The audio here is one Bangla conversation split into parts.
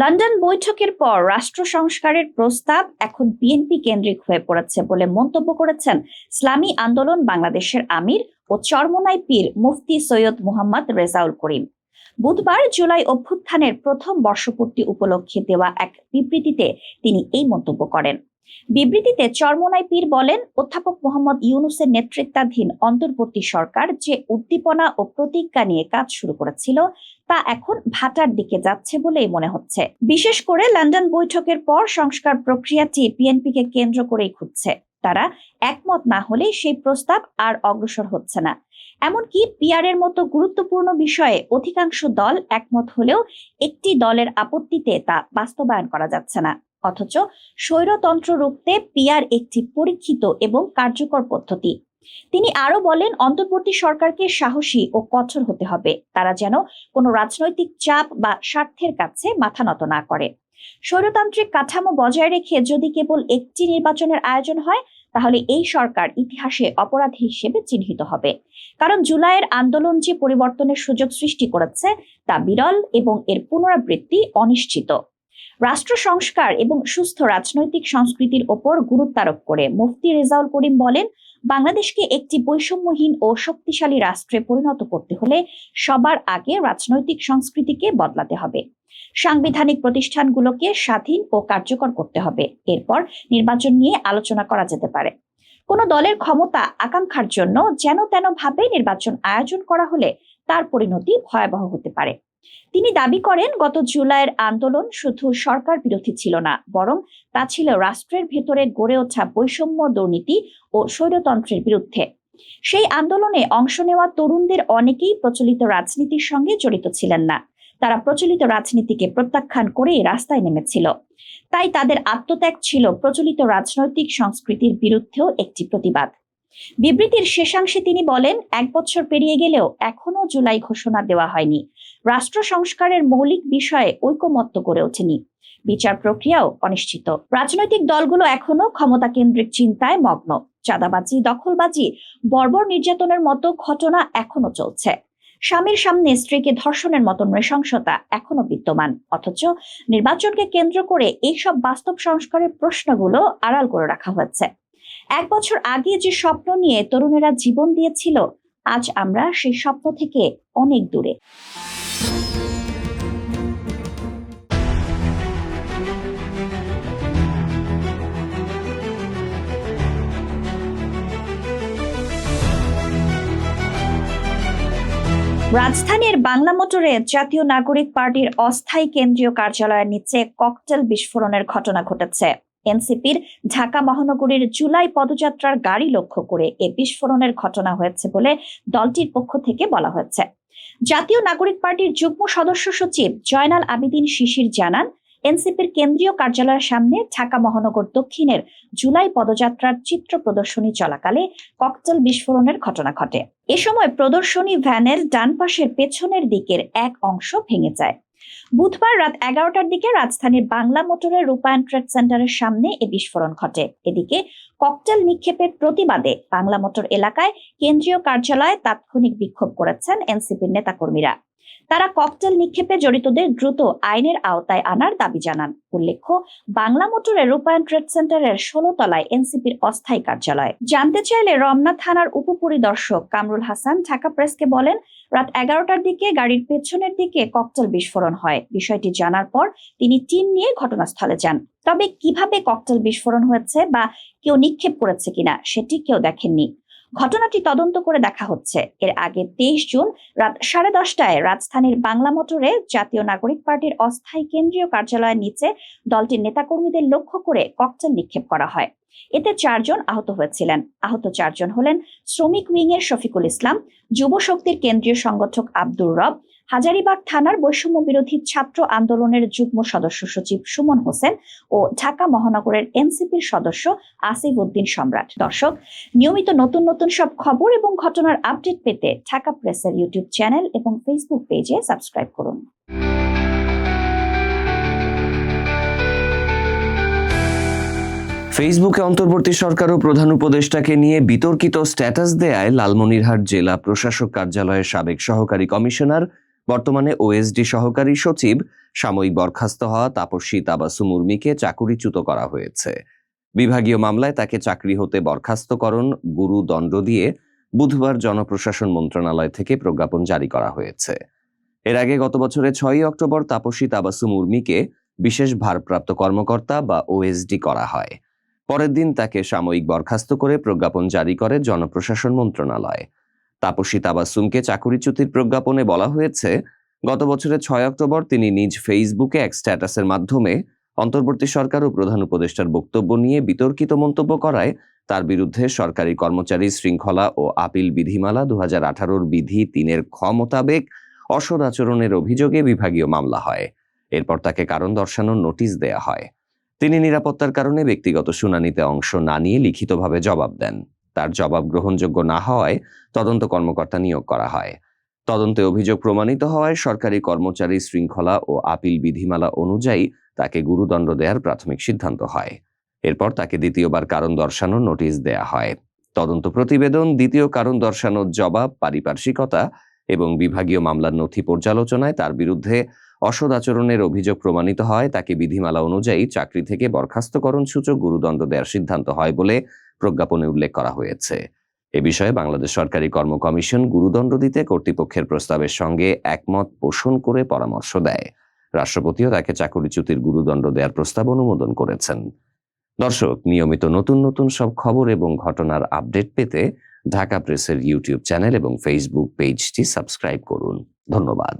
লন্ডন বৈঠকের পর রাষ্ট্র সংস্কারের প্রস্তাব এখন বিএনপি কেন্দ্রিক হয়ে পড়েছে বলে মন্তব্য করেছেন ইসলামী আন্দোলন বাংলাদেশের আমির ও চরমোনাই পীর মুফতি সৈয়দ মুহাম্মদ রেজাউল করিম। বুধবার জুলাই অভ্যুত্থানের প্রথম বর্ষপূর্তি উপলক্ষে দেওয়া এক বিবৃতিতে তিনি এই মন্তব্য করেন। বিবৃতিতে চরমোনাই পীর বলেন, অধ্যাপক মোহাম্মদ ইউনূসের নেতৃত্বাধীন অন্তর্বর্তী সরকার যে উদ্দীপনা ও প্রতিজ্ঞা নিয়ে কাজ শুরু করেছিল তা এখন ভাটার দিকে যাচ্ছে বলেই মনে হচ্ছে। বিশেষ করে লন্ডন বৈঠকের পর সংস্কার প্রক্রিয়াটি বিএনপিকে কেন্দ্র করেই ঘুরছে। তারা একমত না হলে সেই প্রস্তাব আর অগ্রসর হচ্ছে না। এমনকি পিআরের মতো গুরুত্বপূর্ণ বিষয়ে অধিকাংশ দল একমত হলেও একটি দলের আপত্তিতে তা বাস্তবায়ন করা যাচ্ছে না। অথচ স্বৈরতন্ত্র রুখতে পিআর একটি পরীক্ষিত এবং কার্যকর পদ্ধতি। তিনি আরো বলেন, অন্তর্বর্তী সরকারকে সাহসী ও কঠোর হতে হবে। তারা যেন কোনো রাজনৈতিক চাপ বা স্বার্থের কাছে মাথা নত না করে। স্বৈরতান্ত্রিক কাঠামো বজায় রেখে যদি কেবল একটি নির্বাচনের আয়োজন হয়, তাহলে এই সরকার ইতিহাসে অপরাধী হিসেবে চিহ্নিত হবে। কারণ জুলাইয়ের আন্দোলন যে পরিবর্তনের সুযোগ সৃষ্টি করেছে তা বিরল এবং এর পুনরাবৃত্তি অনিশ্চিত। রাষ্ট্র সংস্কার এবং সুস্থ রাজনৈতিক সংস্কৃতির ওপর গুরুত্ব আরোপ করে মুফতি রেজাউল করিম বলেন, বাংলাদেশকে একটি বৈষম্যহীন ও শক্তিশালী রাষ্ট্রে পরিণত করতে হলে সবার আগে রাজনৈতিক সংস্কৃতিকে বদলাতে হবে। সাংবিধানিক প্রতিষ্ঠানগুলোকে স্বাধীন ও কার্যকর করতে হবে। এরপর নির্বাচন নিয়ে আলোচনা করা যেতে পারে। কোন দলের ক্ষমতা আকাঙ্ক্ষার জন্য যেন তেন ভাবে নির্বাচন আয়োজন করা হলে তার পরিণতি ভয়াবহ হতে পারে। তিনি দাবি করেন, গত জুলাইয়ের আন্দোলন শুধু সরকার বিরোধী ছিল না, বরং তা ছিল রাষ্ট্রের ভেতরে গড়ে ওঠা বৈষম্য, দুর্নীতি ও স্বৈরতন্ত্রের বিরুদ্ধে। সেই আন্দোলনে অংশ নেওয়া তরুণদের অনেকেই প্রচলিত রাজনীতির সঙ্গে জড়িত ছিলেন না। তারা প্রচলিত রাজনীতিকে প্রত্যাখ্যান করে রাস্তায় নেমেছিল। তাই তাদের আত্মত্যাগ ছিল প্রচলিত রাজনৈতিক সংস্কৃতির বিরুদ্ধেও একটি প্রতিবাদ। বিবৃতির শেষাংশে তিনি বলেন, 1 বছর পেরিয়ে গেলেও এখনো জুলাই ঘোষণা দেওয়া হয়নি। রাষ্ট্র সংস্কারের মৌলিক বিষয়ে ঐকমত্য গড়ে ওঠেনি। বিচার প্রক্রিয়াও অনিশ্চিত। রাজনৈতিক দলগুলো এখনো ক্ষমতা কেন্দ্রিক চিন্তায় মগ্ন। চাঁদাবাজি, দখলবাজি, বর্বর নির্যাতনের মতো ঘটনা এখনো চলছে। স্বামীর সামনে স্ত্রীকে ধর্ষণের মতো নৃশংসতা এখনো বিদ্যমান। অথচ নির্বাচনকে কেন্দ্র করে এইসব বাস্তব সংস্কারের প্রশ্নগুলো আড়াল করে রাখা হয়েছে। 1 বছর আগে যে স্বপ্ন নিয়ে তরুণেরা জীবন দিয়েছিল, আজ আমরা সেই স্বপ্ন থেকে অনেক দূরে। রাজধানীর বাংলা মোটরে জাতীয় নাগরিক পার্টির অস্থায়ী কেন্দ্রীয় কার্যালয়ের নিচে ককটেল বিস্ফোরণের ঘটনা ঘটেছে। এনসিপির ঢাকা মহানগরীর জুলাই পদযাত্রার গাড়ি লক্ষ্য করে এ বিস্ফোরণের ঘটনা হয়েছে বলে দলটির পক্ষ থেকে বলা হয়েছে। জাতীয় নাগরিক পার্টির যুগ্ম সদস্য সচিব জয়নাল আবেদিন শিশির জানান, এনসিপির কেন্দ্রীয় কার্যালয়ের সামনে ঢাকা মহানগর দক্ষিণের জুলাই পদযাত্রার চিত্র প্রদর্শনী চলাকালে ককটেল বিস্ফোরণের ঘটনা ঘটে। এ সময় প্রদর্শনী ভ্যানের ডান পাশের পেছনের দিকের এক অংশ ভেঙে যায়। বুধবার রাত 11টার দিকে রাজধানীর বাংলা মোটরের রূপায়ণ ট্রেড সেন্টারের সামনে এ বিস্ফোরণ ঘটে। এদিকে ককটেল নিক্ষেপের প্রতিবাদে বাংলা মোটর এলাকায় কেন্দ্রীয় কার্যালয়ে তাৎক্ষণিক বিক্ষোভ করেছেন এনসিপির নেতাকর্মীরা। তারা ককটেল নিক্ষেপে জড়িতদের দ্রুত আইনের আওতায় আনার দাবি জানান। উল্লেখ্য, বাংলা মোটরের রূপায়ণ ট্রেড সেন্টারের 16 তলায় এনসিপির অস্থায়ী কার্যালয়। জানতে চাইলে রমনা থানার উপপরিদর্শক কামরুল হাসান ঢাকা প্রেসকে বলেন, রাত 11টার দিকে গাড়ির পেছনের দিকে ককটেল বিস্ফোরণ হয়। বিষয়টি জানার পর তিনি টিম নিয়ে ঘটনাস্থলে যান। তবে কিভাবে ককটেল বিস্ফোরণ হয়েছে বা কেউ নিক্ষেপ করেছে কিনা সেটি কেউ দেখেননি। ঘটনাটি তদন্ত করে দেখা হচ্ছে। এর আগে 23 জুন রাত 10:30টায় রাজধানীর বাংলা মোটরে জাতীয় নাগরিক পার্টির অস্থায়ী কেন্দ্রীয় কার্যালয়ের নিচে দলটির নেতাকর্মীদের লক্ষ্য করে ককটেল নিক্ষেপ করা হয়। এতে 4 জন আহত হয়েছিলেন। আহত 4 জন হলেন শ্রমিক উইং এর শফিকুল ইসলাম, যুব শক্তির কেন্দ্রীয় সংগঠক আব্দুর রব, হাজারীবাগ থানার বৈষম্য বিরোধী ছাত্র আন্দোলনের যুগ্ম সদস্য সচিব সুমন হোসেন ও ঢাকা মহানগরের এনসিপির সদস্য আসিফ উদ্দিন সম্রাট। দর্শক, নিয়মিত নতুন নতুন সব খবর এবং ঘটনার আপডেট পেতে ঢাকা প্রেসের ইউটিউব চ্যানেল এবং ফেসবুক পেজে সাবস্ক্রাইব করুন। ফেসবুকে অন্তর্বর্তী সরকার ও প্রধান উপদেষ্টাকে নিয়ে বিতর্কিত স্ট্যাটাস দেয়ায় লালমনিরহাট জেলা প্রশাসক কার্যালয়ের সাবেক সহকারী কমিশনার বর্তমানে ওএসডি সহকারী সচিব সাময়িক বরখাস্ত হওয়া তাপসী তাবাসুম উর্মিকে চাকুরিচ্যুত করা হয়েছে। বিভাগীয় মামলায় তাকে চাকরি হতে বরখাস্তকরণ গুরুদণ্ড দিয়ে বুধবার জনপ্রশাসন মন্ত্রণালয় থেকে প্রজ্ঞাপন জারি করা হয়েছে। এর আগে গত বছরের 6 অক্টোবর তাপসী তাবাসুম উর্মিকে বিশেষ ভারপ্রাপ্ত কর্মকর্তা বা ওএসডি করা হয়। পরের দিন তাকে সাময়িক বরখাস্ত করে প্রজ্ঞাপন জারি করে জনপ্রশাসন মন্ত্রণালয়। তাপসী তাবাসুমকে চাকুরিচ্যুতির প্রজ্ঞাপনে বলা হয়েছে, গত বছরের 6 অক্টোবর তিনি নিজ ফেসবুকে এক স্ট্যাটাসের মাধ্যমে অন্তর্বর্তী সরকার ও প্রধান উপদেষ্টার বক্তব্য নিয়ে বিতর্কিত মন্তব্য করায় তার বিরুদ্ধে সরকারি কর্মচারী শৃঙ্খলা ও আপিল বিধিমালা 2018 বিধি 3 খ মোতাবেক অসৎ আচরণের অভিযোগে বিভাগীয় মামলা হয়। এরপর তাকে কারণ দর্শানোর নোটিশ দেয়া হয়। তিনি নিরাপত্তার কারণে ব্যক্তিগত শুনানিতে অংশ না নিয়ে লিখিতভাবে জবাব দেন। তার জবাব গ্রহণযোগ্য না হওয়ায় তদন্ত কর্মকর্তা নিয়োগ করা হয়। তদন্তে অভিযোগ প্রমাণিত হওয়ায় সরকারি কর্মচারী শৃঙ্খলা ও আপিল বিধিমালা অনুযায়ী তাকে গুরুদণ্ড দেওয়ার প্রাথমিক সিদ্ধান্ত হয়। এরপর তাকে দ্বিতীয়বার কারণ দর্শানোর নোটিশ দেয়া হয়। তদন্ত প্রতিবেদন, দ্বিতীয় কারণ দর্শানোর জবাব, পারিপার্শ্বিকতা এবং বিভাগীয় মামলার নথি পর্যালোচনায় তার বিরুদ্ধে অসৎ আচরণের অভিযোগ প্রমাণিত হয়। তাকে বিধিমালা অনুযায়ী চাকরি থেকে বরখাস্তকরণ সূচক গুরুদণ্ড দেওয়ার সিদ্ধান্ত হয় বলে প্রজ্ঞাপনে উল্লেখ করা হয়েছে। এ বিষয়ে বাংলাদেশ সরকারি কর্ম কমিশন গুরুদণ্ড দিতে কর্তৃপক্ষের প্রস্তাবের সঙ্গে একমত পোষণ করে পরামর্শ দেয়। রাষ্ট্রপতিও তাকে চাকরিচ্যুতির গুরুদণ্ড দেওয়ার প্রস্তাব অনুমোদন করেছেন। দর্শক, নিয়মিত নতুন নতুন সব খবর এবং ঘটনার আপডেট পেতে ঢাকা প্রেসের ইউটিউব চ্যানেল এবং ফেসবুক পেজটি সাবস্ক্রাইব করুন। ধন্যবাদ।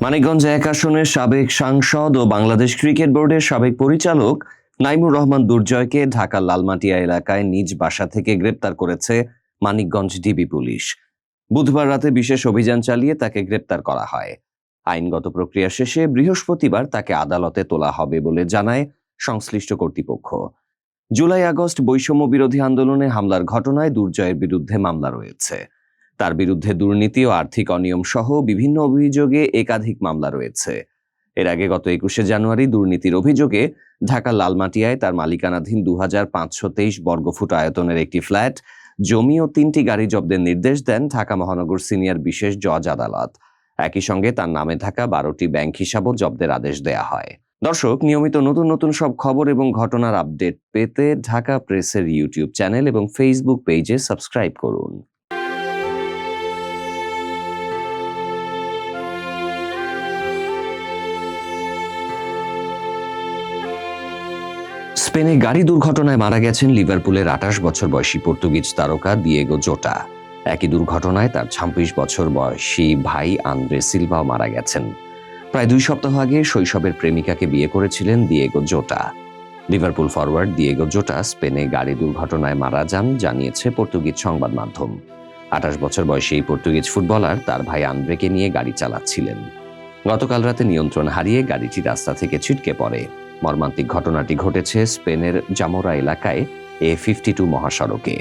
মানিকগঞ্জ 1 আসনের সাবেক সাংসদ ও বাংলাদেশ ক্রিকেট বোর্ডের সাবেক পরিচালক নাইমুর রহমান দুর্জয়কে ঢাকার লালমাটিয়া এলাকায় নিজ বাসা থেকে গ্রেপ্তার করেছে মানিকগঞ্জ ডিবি পুলিশ। বুধবার রাতে বিশেষ অভিযান চালিয়ে তাকে গ্রেপ্তার করা হয়। আইনগত প্রক্রিয়া শেষে বৃহস্পতিবার তাকে আদালতে তোলা হবে বলে জানায় সংশ্লিষ্ট কর্তৃপক্ষ। জুলাই-আগস্ট বৈষম্য বিরোধী আন্দোলনে হামলার ঘটনায় দুর্জয়ের বিরুদ্ধে মামলা রয়েছে। তার বিরুদ্ধে দুর্নীতি ও আর্থিক অনিয়ম সহ বিভিন্ন অভিযোগে একাধিক মামলা রয়েছে। এর আগে গত 21শে জানুয়ারি দুর্নীতির অভিযোগে ঢাকা লালমাটিয়ায় তার মালিকানাধীন 2523 বর্গফুট আয়তনের একটি ফ্ল্যাট, জমি ও 3টি গাড়ি জব্দের নির্দেশ দেন ঢাকা মহানগর সিনিয়র বিশেষ জজ আদালত। একই সঙ্গে তার নামে থাকা 12টি ব্যাংক হিসাবও জব্দের আদেশ দেয়া হয়। দর্শক, নিয়মিত নতুন নতুন সব খবর এবং ঘটনার আপডেট পেতে ঢাকা প্রেসের ইউটিউব চ্যানেল এবং ফেসবুক পেজে সাবস্ক্রাইব করুন। স্পেনে গাড়ি দুর্ঘটনায় মারা গেছেন লিভারপুলের 28 বছর বয়সী পর্তুগিজ তারকা দিয়েগো জোটা। একই দুর্ঘটনায় তার 26 বছর বয়সী ভাই আন্দ্রে সিলভাও মারা গেছেন। প্রায় 2 সপ্তাহ আগে শৈশবের প্রেমিকাকে বিয়ে করেছিলেন দিয়েগো জোটা। লিভারপুল ফরওয়ার্ড দিয়েগো জোটা স্পেনে গাড়ি দুর্ঘটনায় মারা যান জানিয়েছে পর্তুগিজ সংবাদ মাধ্যম। 28 বছর বয়সী এই পর্তুগিজ ফুটবলার তার ভাই আন্দ্রেকে নিয়ে গাড়ি চালাচ্ছিলেন। গতকাল রাতে নিয়ন্ত্রণ হারিয়ে গাড়িটি রাস্তা থেকে ছিটকে পড়ে। মর্মান্তিক ঘটনাটি ঘটেছে স্পেনের জামোরা এলাকায় A52 মহাসড়কে।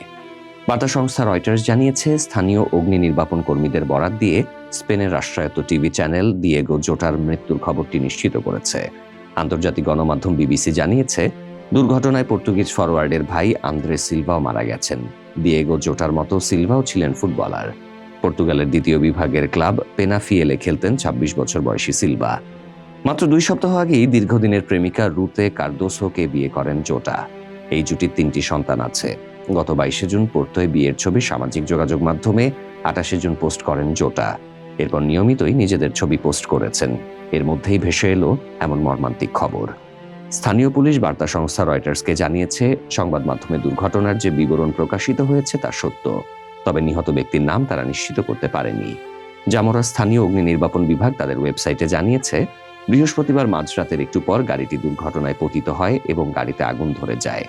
বার্তা সংস্থা রয়টার্স জানিয়েছে, স্থানীয় অগ্নি নির্বাপন কর্মীদের বরাত দিয়ে স্পেনের রাষ্ট্রায়ত্ত টিভি চ্যানেল দিয়েগো জোটার মৃত্যুর খবরটি নিশ্চিত করেছে। আন্তর্জাতিক গণমাধ্যম বিবিসি জানিয়েছে, দুর্ঘটনায় পর্তুগিজ ফরওয়ার্ডের ভাই আন্দ্রে সিলভাও মারা গেছেন। দিয়েগো জোটার মতো সিলভাও ছিলেন ফুটবলার। পর্তুগালের দ্বিতীয় বিভাগের ক্লাব পেনাফিয়েলে খেলতেন 26 বছর বয়সী সিলভা। মাত্র 2 সপ্তাহ আগেই দীর্ঘদিনের প্রেমিকা রুতে কার্দোসোকে বিয়ে করেন জোটা। এই জুটির 3টি সন্তান আছে। গত 22শে জুন পোর্তোয় বিয়ের ছবি সামাজিক যোগাযোগ মাধ্যমে 28শে জুন পোস্ট করেন জোটা। এরপর নিয়মিতই নিজেদের ছবি পোস্ট করেছেন। এর মধ্যেই ভেসে এলো এমন মর্মান্তিক খবর। স্থানীয় পুলিশ বার্তা সংস্থা রয়টার্সকে জানিয়েছে, সংবাদ মাধ্যমে দুর্ঘটনার যে বিবরণ প্রকাশিত হয়েছে তা সত্য, তবে নিহত ব্যক্তির নাম তারা নিশ্চিত করতে পারেনি। জামোরা স্থানীয় অগ্নি নির্বাপন বিভাগ তাদের ওয়েবসাইটে জানিয়েছে, বৃহস্পতিবার মাঝরাতের একটু পর গাড়িটি দুর্ঘটনায় পতিত হয় এবং গাড়িতে আগুন ধরে যায়।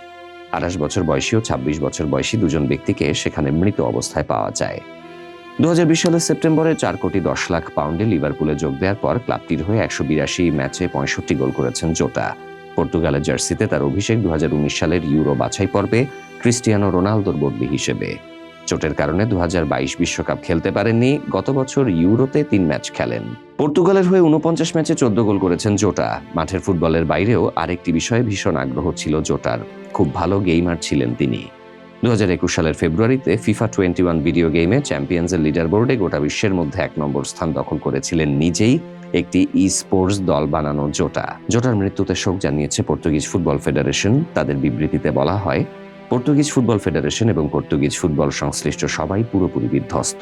28 বছর বয়সী ও 26 বছর বয়সী দুজন ব্যক্তিকে সেখানে মৃত অবস্থায় পাওয়া যায়। 2020 সালের সেপ্টেম্বরে 4 কোটি 10 লাখ পাউন্ডে লিভারপুলে যোগ দেওয়ার পর ক্লাবটির হয়ে 182 ম্যাচে 65 গোল করেছেন জোটা। পর্তুগালের জার্সিতে তার অভিষেক 2019 সালের ইউরো বাছাই পর্বে ক্রিস্টিয়ানো রোনালদোর বদলি হিসেবে। চোটের কারণে 2022 বিশ্বকাপ খেলতে পারেননি। গত বছর ইউরোতে 3 ম্যাচ খেলেন। পর্তুগালের হয়ে 49 ম্যাচে 14 গোল করেছেন জোটা। মাঠের ফুটবলের বাইরেও আরেকটি বিষয়ে ভীষণ আগ্রহ ছিল জোটার। খুব ভালো গেইমার ছিলেন তিনি। 2021 সালের ফেব্রুয়ারিতে FIFA 21 ভিডিও গেমে চ্যাম্পিয়ন্সের লিডার বোর্ডে গোটা বিশ্বের মধ্যে 1 নম্বর স্থান দখল করেছিলেন নিজেই একটি স্পোর্টস দল বানানো জোটা। জোটার মৃত্যুতে শোক জানিয়েছে পর্তুগিজ ফুটবল ফেডারেশন। তাদের বিবৃতিতে বলা হয়, পর্তুগিজ ফুটবল ফেডারেশন এবং পর্তুগিজ ফুটবল সংশ্লিষ্ট সবাই পুরোপুরি বিধ্বস্ত।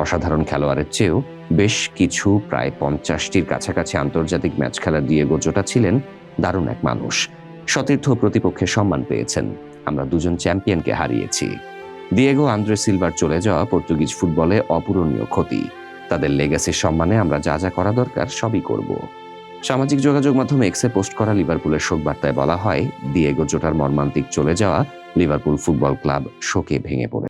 অসাধারণ খেলোয়াড়ের চেয়েও বেশ কিছু প্রায় 50টির কাছাকাছি আন্তর্জাতিক ম্যাচ খেলার ডিয়েগো জোটা ছিলেন দারুণ এক মানুষ। সতীর্থ প্রতিপক্ষের সম্মান পেয়েছেন। আমরা দুজন চ্যাম্পিয়নকে হারিয়েছি। দিয়েগো আন্দ্রে সিলভার চলে যাওয়া পর্তুগিজ ফুটবলে অপূরণীয় ক্ষতি। তাদের লেগাসির সম্মানে আমরা যা যা করা দরকার সবই করব। সামাজিক যোগাযোগ মাধ্যমে এক্সে পোস্ট করা লিভারপুলের শোক বার্তায় বলা হয়, দিয়েগো জোটার মর্মান্তিক চলে যাওয়া লিভারপুল ফুটবল ক্লাব শোকে ভেঙে পড়ে।